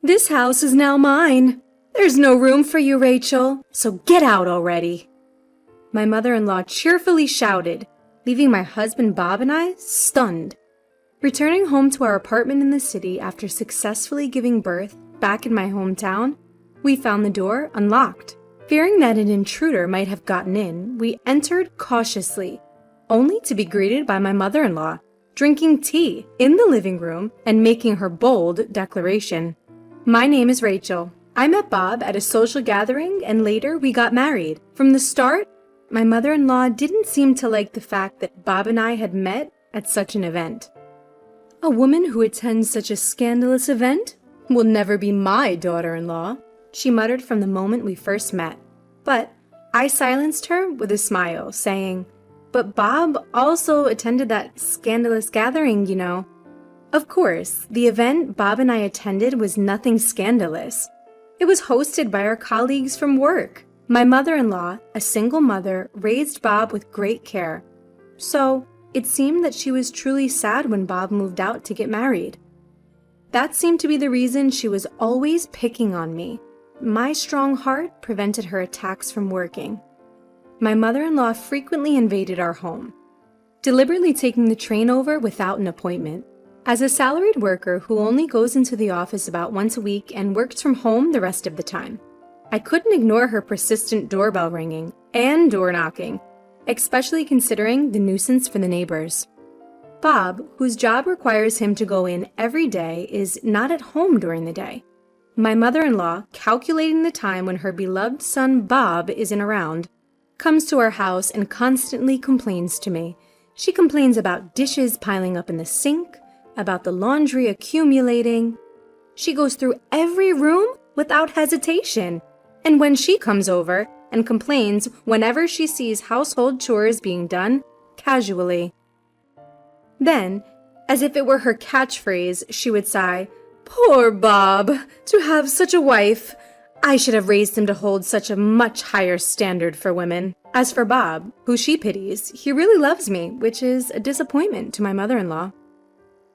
This house is now mine. There's no room for you, Rachel, so get out already." My mother-in-law cheerfully shouted, leaving my husband Bob and I stunned. Returning home to our apartment in the city after successfully giving birth back in my hometown, we found the door unlocked. Fearing that an intruder might have gotten in, we entered cautiously, only to be greeted by my mother-in-law, drinking tea in the living room and making her bold declaration. "My name is Rachel. I met Bob at a social gathering and later we got married. From the start, my mother-in-law didn't seem to like the fact that Bob and I had met at such an event. A woman who attends such a scandalous event will never be my daughter-in-law," she muttered from the moment we first met. But I silenced her with a smile, saying, "But Bob also attended that scandalous gathering, you know." Of course, the event Bob and I attended was nothing scandalous. It was hosted by our colleagues from work. My mother-in-law, a single mother, raised Bob with great care. So it seemed that she was truly sad when Bob moved out to get married. That seemed to be the reason she was always picking on me. My strong heart prevented her attacks from working. My mother-in-law frequently invaded our home, deliberately taking the train over without an appointment. As a salaried worker who only goes into the office about once a week and works from home the rest of the time, I couldn't ignore her persistent doorbell ringing and door knocking, especially considering the nuisance for the neighbors. Bob, whose job requires him to go in every day, is not at home during the day. My mother-in-law, calculating the time when her beloved son Bob isn't around, comes to our house and constantly complains to me. She complains about dishes piling up in the sink, about the laundry accumulating. She goes through every room without hesitation. And when she comes over and complains whenever she sees household chores being done casually. Then, as if it were her catchphrase, she would sigh, "Poor Bob, to have such a wife. I should have raised him to hold such a much higher standard for women." As for Bob, who she pities, he really loves me, which is a disappointment to my mother-in-law.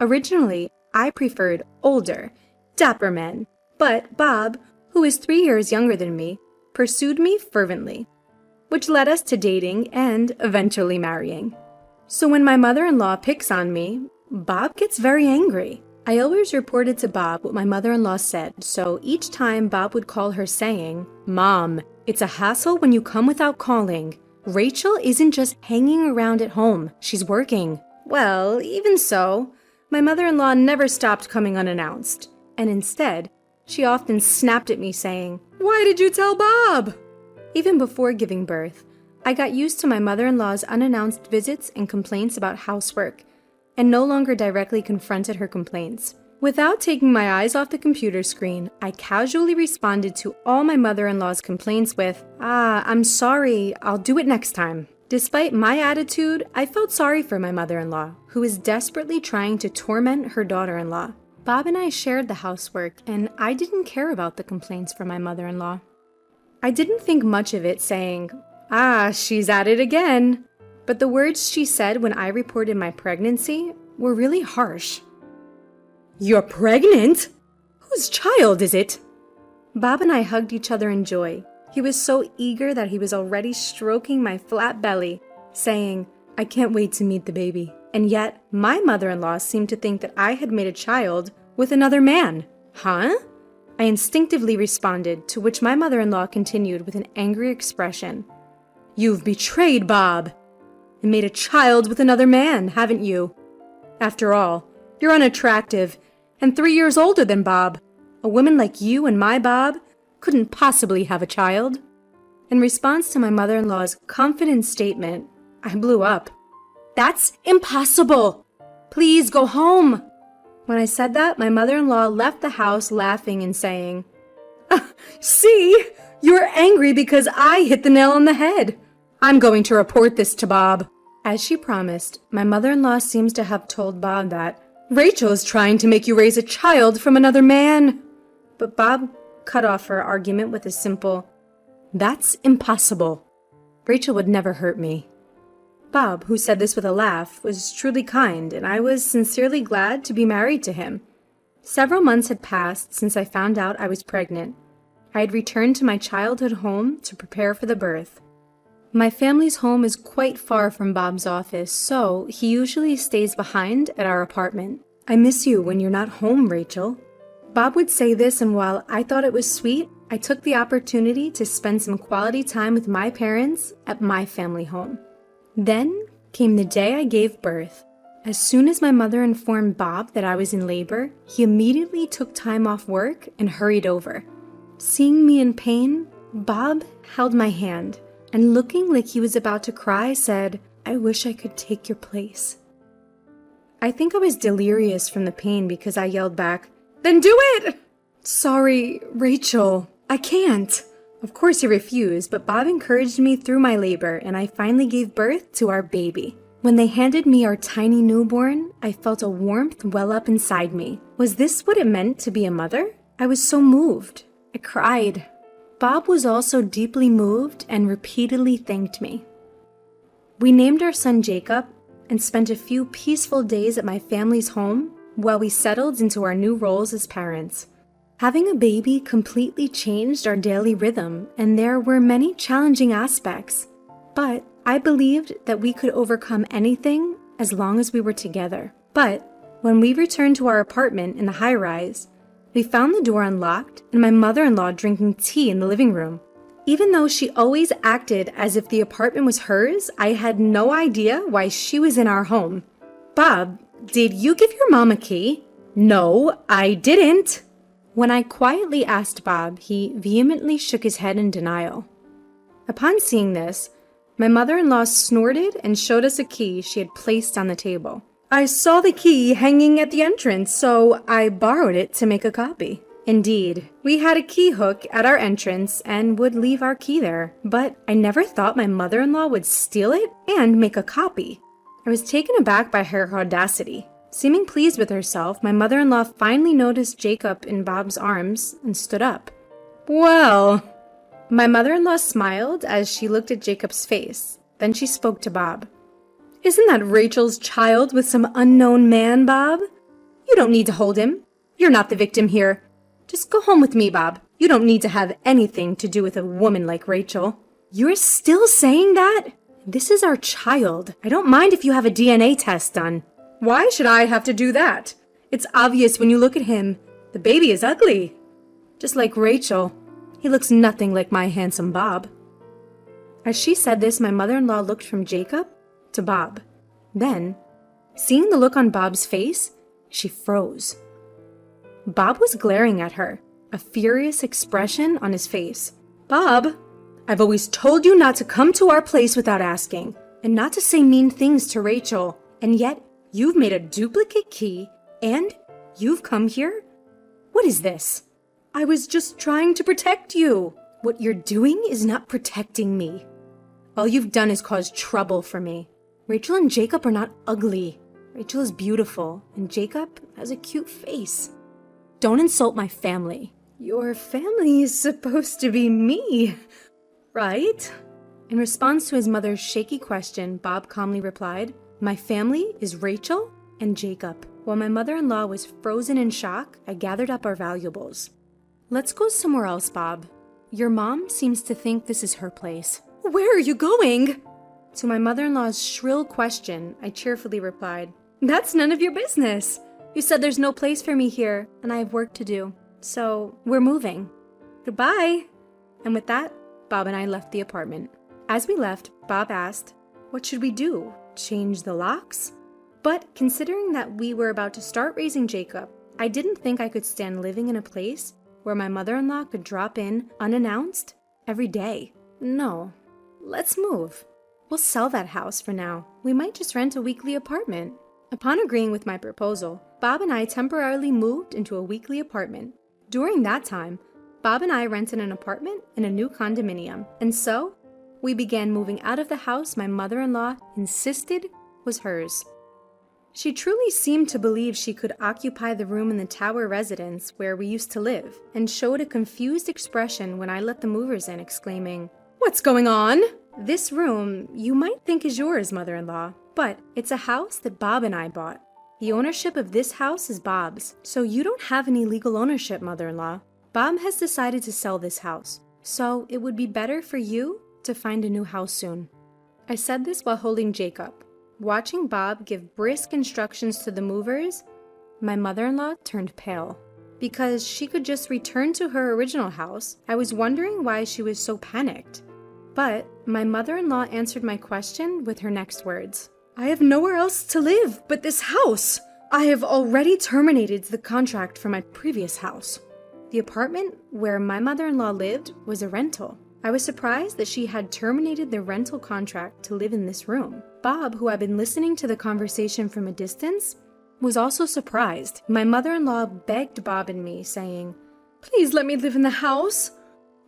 Originally, I preferred older, dapper men, but Bob, who is 3 years younger than me, pursued me fervently, which led us to dating and eventually marrying. So when my mother-in-law picks on me, Bob gets very angry. I always reported to Bob what my mother-in-law said, so each time Bob would call her saying, "Mom, it's a hassle when you come without calling. Rachel isn't just hanging around at home, she's working." Well, even so, my mother-in-law never stopped coming unannounced, and instead, she often snapped at me saying, "Why did you tell Bob?" Even before giving birth, I got used to my mother-in-law's unannounced visits and complaints about housework, and no longer directly confronted her complaints. Without taking my eyes off the computer screen, I casually responded to all my mother-in-law's complaints with, "I'm sorry, I'll do it next time." Despite my attitude, I felt sorry for my mother-in-law, who was desperately trying to torment her daughter-in-law. Bob and I shared the housework, and I didn't care about the complaints from my mother-in-law. I didn't think much of it, saying, "She's at it again." But the words she said when I reported my pregnancy were really harsh. "You're pregnant? Whose child is it?" Bob and I hugged each other in joy. He was so eager that he was already stroking my flat belly, saying, "I can't wait to meet the baby." And yet, my mother-in-law seemed to think that I had made a child with another man. Huh? I instinctively responded, to which my mother-in-law continued with an angry expression. "You've betrayed Bob and made a child with another man, haven't you? After all, you're unattractive and 3 years older than Bob. A woman like you and my Bob couldn't possibly have a child." In response to my mother-in-law's confident statement, I blew up. "That's impossible! Please go home!" When I said that, my mother-in-law left the house laughing and saying, "See, you're angry because I hit the nail on the head. I'm going to report this to Bob." As she promised, my mother-in-law seems to have told Bob that Rachel is trying to make you raise a child from another man. But Bob cut off her argument with a simple, "That's impossible. Rachel would never hurt me." Bob, who said this with a laugh, was truly kind, and I was sincerely glad to be married to him. Several months had passed since I found out I was pregnant. I had returned to my childhood home to prepare for the birth. My family's home is quite far from Bob's office, so he usually stays behind at our apartment. "I miss you when you're not home, Rachel." Bob would say this, and while I thought it was sweet, I took the opportunity to spend some quality time with my parents at my family home. Then came the day I gave birth. As soon as my mother informed Bob that I was in labor, he immediately took time off work and hurried over. Seeing me in pain, Bob held my hand and, looking like he was about to cry, said, "I wish I could take your place." I think I was delirious from the pain because I yelled back, "Then do it!" "Sorry, Rachel, I can't." Of course he refused, but Bob encouraged me through my labor, and I finally gave birth to our baby. When they handed me our tiny newborn, I felt a warmth well up inside me. Was this what it meant to be a mother? I was so moved. I cried. Bob was also deeply moved and repeatedly thanked me. We named our son Jacob and spent a few peaceful days at my family's home while we settled into our new roles as parents. Having a baby completely changed our daily rhythm, and there were many challenging aspects. But I believed that we could overcome anything as long as we were together. But when we returned to our apartment in the high-rise, we found the door unlocked and my mother-in-law drinking tea in the living room. Even though she always acted as if the apartment was hers, I had no idea why she was in our home. "Bob, did you give your mom a key?" "No, I didn't." When I quietly asked Bob, he vehemently shook his head in denial. Upon seeing this, my mother-in-law snorted and showed us a key she had placed on the table. "I saw the key hanging at the entrance, so I borrowed it to make a copy." Indeed, we had a key hook at our entrance and would leave our key there, but I never thought my mother-in-law would steal it and make a copy. I was taken aback by her audacity. Seeming pleased with herself, my mother-in-law finally noticed Jacob in Bob's arms and stood up. "Well," my mother-in-law smiled as she looked at Jacob's face. Then she spoke to Bob. "Isn't that Rachel's child with some unknown man, Bob? You don't need to hold him. You're not the victim here. Just go home with me, Bob. You don't need to have anything to do with a woman like Rachel." "You're still saying that? This is our child. I don't mind if you have a DNA test done." "Why should I have to do that? It's obvious when you look at him. The baby is ugly. Just like Rachel. He looks nothing like my handsome Bob." As she said this, my mother-in-law looked from Jacob to Bob. Then, seeing the look on Bob's face, she froze. Bob was glaring at her, a furious expression on his face. "Bob, I've always told you not to come to our place without asking, and not to say mean things to Rachel, and yet you've made a duplicate key, and you've come here? What is this?" "I was just trying to protect you." "What you're doing is not protecting me. All you've done is cause trouble for me. Rachel and Jacob are not ugly. Rachel is beautiful, and Jacob has a cute face. Don't insult my family." "Your family is supposed to be me, right?" In response to his mother's shaky question, Bob calmly replied, "My family is Rachel and Jacob." While my mother-in-law was frozen in shock, I gathered up our valuables. "Let's go somewhere else, Bob. Your mom seems to think this is her place." "Where are you going?" To my mother-in-law's shrill question, I cheerfully replied, "That's none of your business. You said there's no place for me here, and I have work to do. So, we're moving. Goodbye." And with that, Bob and I left the apartment. As we left, Bob asked, "What should we do? Change the locks?" But considering that we were about to start raising Jacob, I didn't think I could stand living in a place where my mother-in-law could drop in unannounced every day. No, let's move. We'll sell that house for now. We might just rent a weekly apartment. Upon agreeing with my proposal, Bob and I temporarily moved into a weekly apartment. During that time, Bob and I rented an apartment in a new condominium, and so we began moving out of the house my mother-in-law insisted was hers. She truly seemed to believe she could occupy the room in the tower residence where we used to live, and showed a confused expression when I let the movers in, exclaiming, "What's going on?" "This room you might think is yours, mother-in-law, but it's a house that Bob and I bought. The ownership of this house is Bob's, so you don't have any legal ownership, mother-in-law. Bob has decided to sell this house, so it would be better for you to find a new house soon. I said this while holding Jacob. Watching Bob give brisk instructions to the movers, my mother-in-law turned pale. Because she could just return to her original house, I was wondering why she was so panicked. But my mother-in-law answered my question with her next words. I have nowhere else to live but this house. I have already terminated the contract for my previous house. The apartment where my mother-in-law lived was a rental. I was surprised that she had terminated the rental contract to live in this room. Bob, who had been listening to the conversation from a distance, was also surprised. My mother-in-law begged Bob and me, saying, "Please let me live in the house."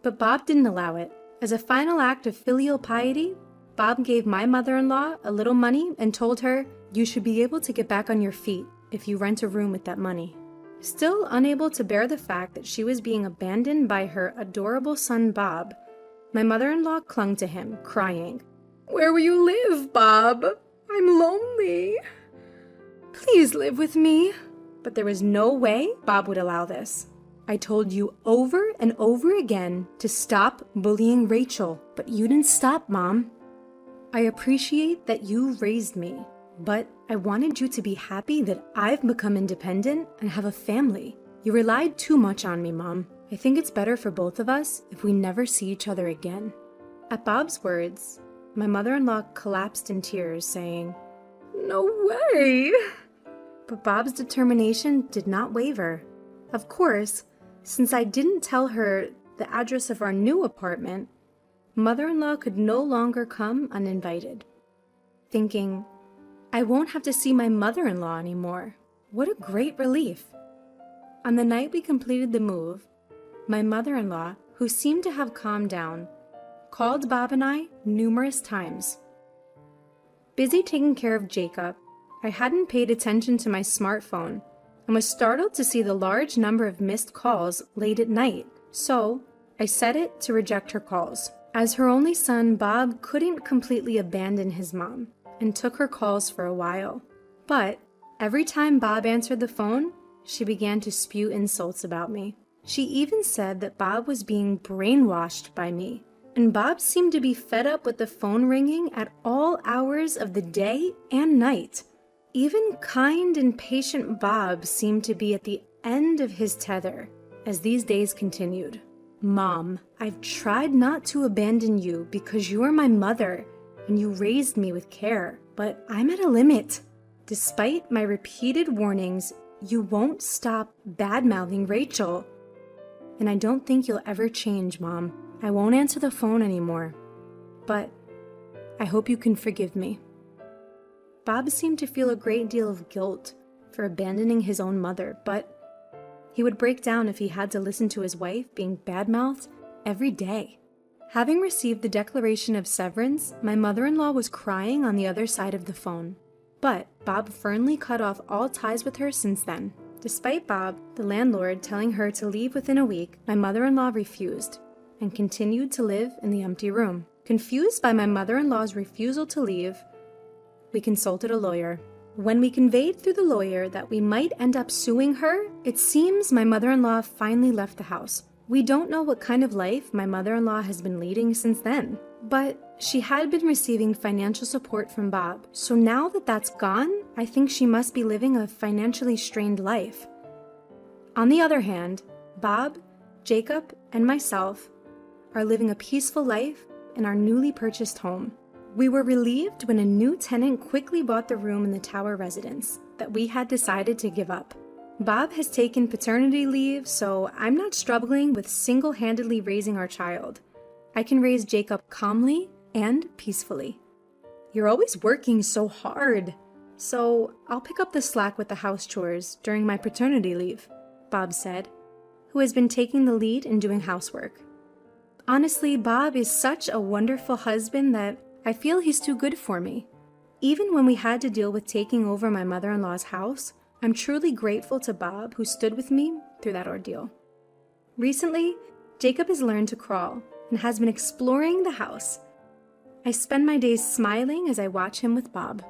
But Bob didn't allow it. As a final act of filial piety, Bob gave my mother-in-law a little money and told her, "You should be able to get back on your feet if you rent a room with that money." Still unable to bear the fact that she was being abandoned by her adorable son Bob, my mother-in-law clung to him, crying, "Where will you live, Bob? I'm lonely. Please live with me." But there was no way Bob would allow this. I told you over and over again to stop bullying Rachel, but you didn't stop, Mom. I appreciate that you raised me, but I wanted you to be happy that I've become independent and have a family. You relied too much on me, Mom. I think it's better for both of us if we never see each other again. At Bob's words, my mother-in-law collapsed in tears, saying, "No way!" But Bob's determination did not waver. Of course, since I didn't tell her the address of our new apartment, mother-in-law could no longer come uninvited. Thinking, I won't have to see my mother-in-law anymore. What a great relief. On the night we completed the move, my mother-in-law, who seemed to have calmed down, called Bob and I numerous times. Busy taking care of Jacob, I hadn't paid attention to my smartphone and was startled to see the large number of missed calls late at night, so I set it to reject her calls. As her only son, Bob couldn't completely abandon his mom and took her calls for a while. But every time Bob answered the phone, she began to spew insults about me. She even said that Bob was being brainwashed by me, and Bob seemed to be fed up with the phone ringing at all hours of the day and night. Even kind and patient Bob seemed to be at the end of his tether as these days continued. Mom, I've tried not to abandon you because you are my mother and you raised me with care, but I'm at a limit. Despite my repeated warnings, you won't stop bad-mouthing Rachel. And I don't think you'll ever change, Mom. I won't answer the phone anymore. But I hope you can forgive me. Bob seemed to feel a great deal of guilt for abandoning his own mother, but he would break down if he had to listen to his wife being bad-mouthed every day. Having received the declaration of severance, my mother-in-law was crying on the other side of the phone. But Bob firmly cut off all ties with her since then. Despite Bob, the landlord, telling her to leave within a week, my mother-in-law refused and continued to live in the empty room. Confused by my mother-in-law's refusal to leave, we consulted a lawyer. When we conveyed through the lawyer that we might end up suing her, it seems my mother-in-law finally left the house. We don't know what kind of life my mother-in-law has been leading since then, but she had been receiving financial support from Bob, so now that that's gone, I think she must be living a financially strained life. On the other hand, Bob, Jacob, and myself are living a peaceful life in our newly purchased home. We were relieved when a new tenant quickly bought the room in the tower residence that we had decided to give up. Bob has taken paternity leave, so I'm not struggling with single-handedly raising our child. I can raise Jacob calmly and peacefully. You're always working so hard, so I'll pick up the slack with the house chores during my paternity leave, Bob said, who has been taking the lead in doing housework. Honestly, Bob is such a wonderful husband that I feel he's too good for me. Even when we had to deal with taking over my mother-in-law's house, I'm truly grateful to Bob who stood with me through that ordeal. Recently, Jacob has learned to crawl and has been exploring the house. I spend my days smiling as I watch him with Bob.